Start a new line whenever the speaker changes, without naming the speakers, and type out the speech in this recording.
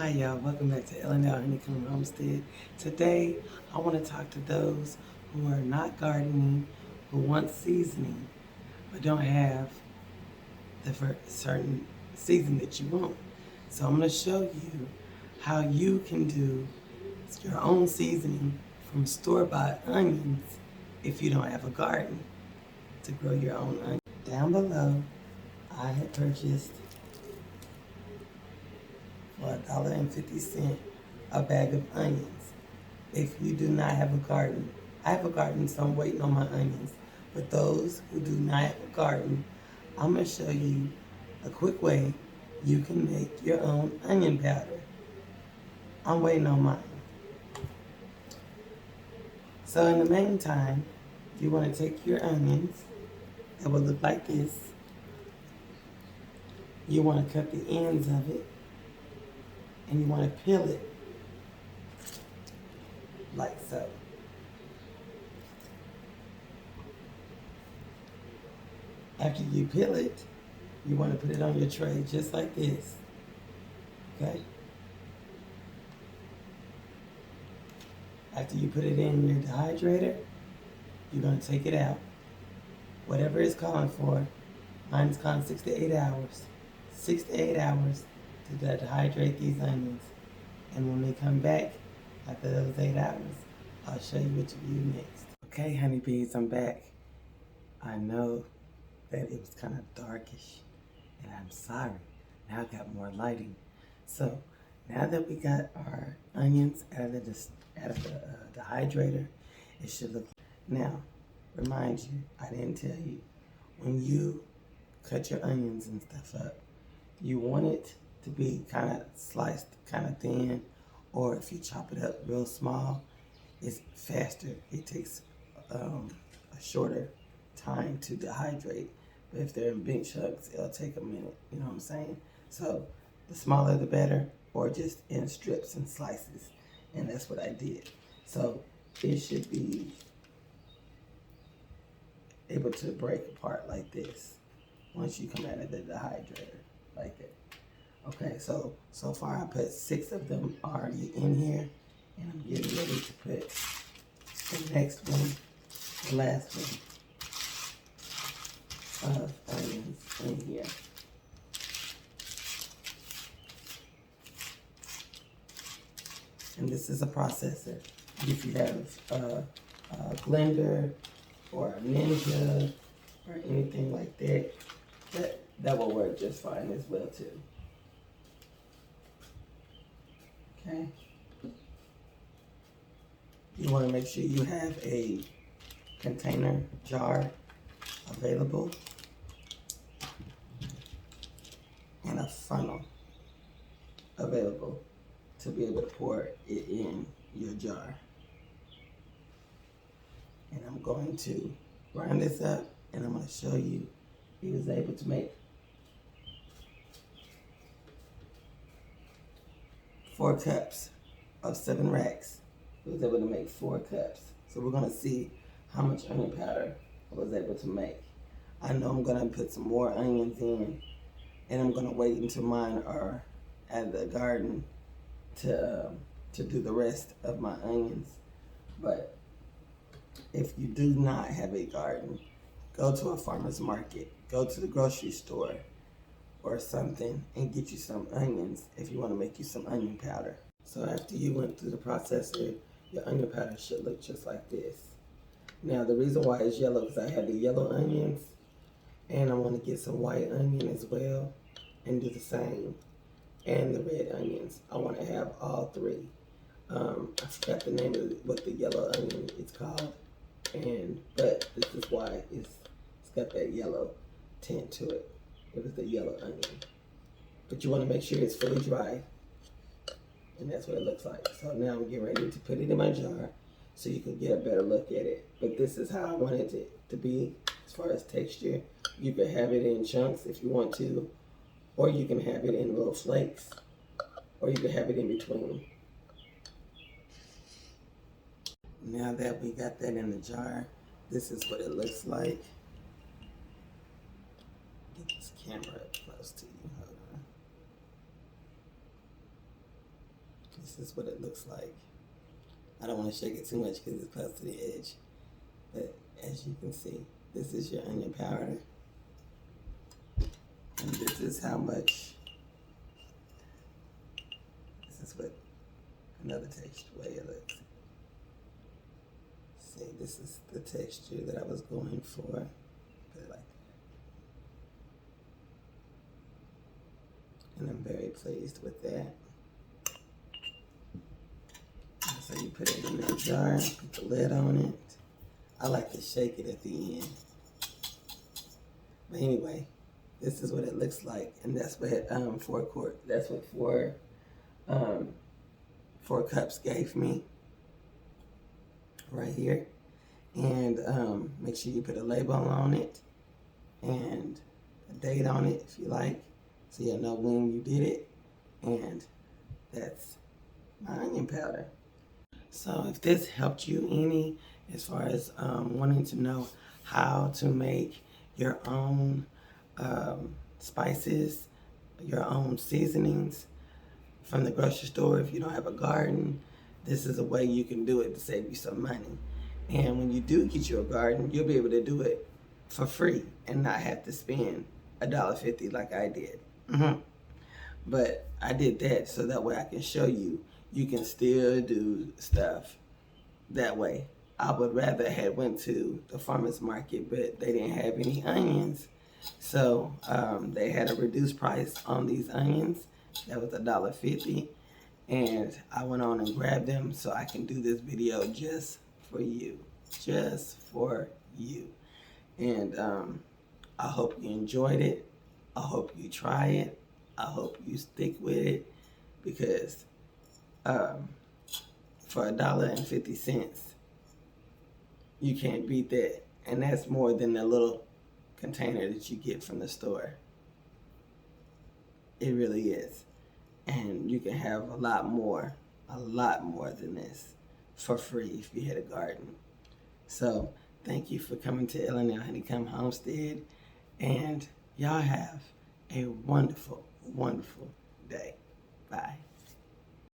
Hi y'all, welcome back to Honeycomb Homestead. Today I want to talk to those who are not gardening, who want seasoning, but don't have the certain season that you want. So I'm going to show you how you can do your own seasoning from store-bought onions if you don't have a garden to grow your own onions. Down below, I had purchased for $1.50 a bag of onions. If you do not have a garden, I have a garden, so I'm waiting on my onions. But those who do not have a garden, I'm going to show you a quick way you can make your own onion powder. I'm waiting on mine. So in the meantime, you want to take your onions that will look like this. You want to cut the ends of it, and you want to peel it like so. After you peel it, you want to put it on your tray just like this, okay? After you put it in your dehydrator, you're going to take it out. Whatever it's calling for, mine is calling 6 to 8 hours. 6 to 8 hours to dehydrate these onions. And when they come back after those 8 hours, I'll show you what to do next. Okay, honeybees, I'm back. I know that it was kind of darkish, and I'm sorry. Now I got more lighting. So now that we got our onions out of the dehydrator, it should look. Now, remind you, I didn't tell you, when you cut your onions and stuff up, you want it to be kind of sliced, kind of thin, or if you chop it up real small, it's faster. It takes a shorter time to dehydrate. But if they're in big chunks, it'll take a minute. You know what I'm saying? So the smaller the better, or just in strips and slices. And that's what I did. So it should be able to break apart like this once you come out of the dehydrator, like that. Okay, so far I put 6 of them already in here, and I'm getting ready to put the next one, the last one of onions in here. And this is a processor. If you have a blender or a Ninja or anything like that, that will work just fine as well too. Okay. You want to make sure you have a container jar available and a funnel available to be able to pour it in your jar. And I'm going to grind this up, and I'm going to show you he was able to make 4 cups of 7 racks. He was able to make 4 cups. So we're going to see how much onion powder I was able to make. I know I'm going to put some more onions in, and I'm going to wait until mine are at the garden to do the rest of my onions. But if you do not have a garden, go to a farmer's market, go to the grocery store or something and get you some onions if you want to make you some onion powder. So after you went through the processor, your onion powder should look just like this. Now the reason why it's yellow is I have the yellow onions, and I want to get some white onion as well and do the same. And the red onions. I want to have all 3. I forgot the name of what the yellow onion is called, but this is why it's got that yellow tint to it. It was the yellow onion. But you want to make sure it's fully dry, and that's what it looks like. So now I'm getting ready to put it in my jar so you can get a better look at it. But this is how I wanted it to be as far as texture. You can have it in chunks if you want to, or you can have it in little flakes, or you can have it in between. Now that we got that in the jar, this is what it looks like. Get this camera up close to you. Hold on. This is what it looks like. I don't want to shake it too much because it's close to the edge. But as you can see, this is your onion powder. And this is how much, this is what another texture way it looks. See, this is the texture that I was going for. Put it like that. And I'm very pleased with that. So you put it in that jar, put the lid on it. I like to shake it at the end. But anyway, this is what it looks like, and that's what four cups gave me right here. And make sure you put a label on it and a date on it if you like, so you'll know when you did it. And that's my onion powder. So if this helped you any as far as wanting to know how to make your own spices, your own seasonings from the grocery store, if you don't have a garden, this is a way you can do it to save you some money. And when you do get you a garden, you'll be able to do it for free and not have to spend $1.50 like I did. But I did that so that way I can show you, you can still do stuff that way. I would rather have went to the farmer's market, but they didn't have any onions. So they had a reduced price on these onions. That was $1.50. And I went on and grabbed them so I can do this video just for you. Just for you. And I hope you enjoyed it. I hope you try it. I hope you stick with it, because for $1.50, you can't beat that. And that's more than the little container that you get from the store. It really is. And you can have a lot more than this for free if you had a garden. So thank you for coming to Illinois Honeycomb Homestead, and y'all have a wonderful, wonderful day. Bye.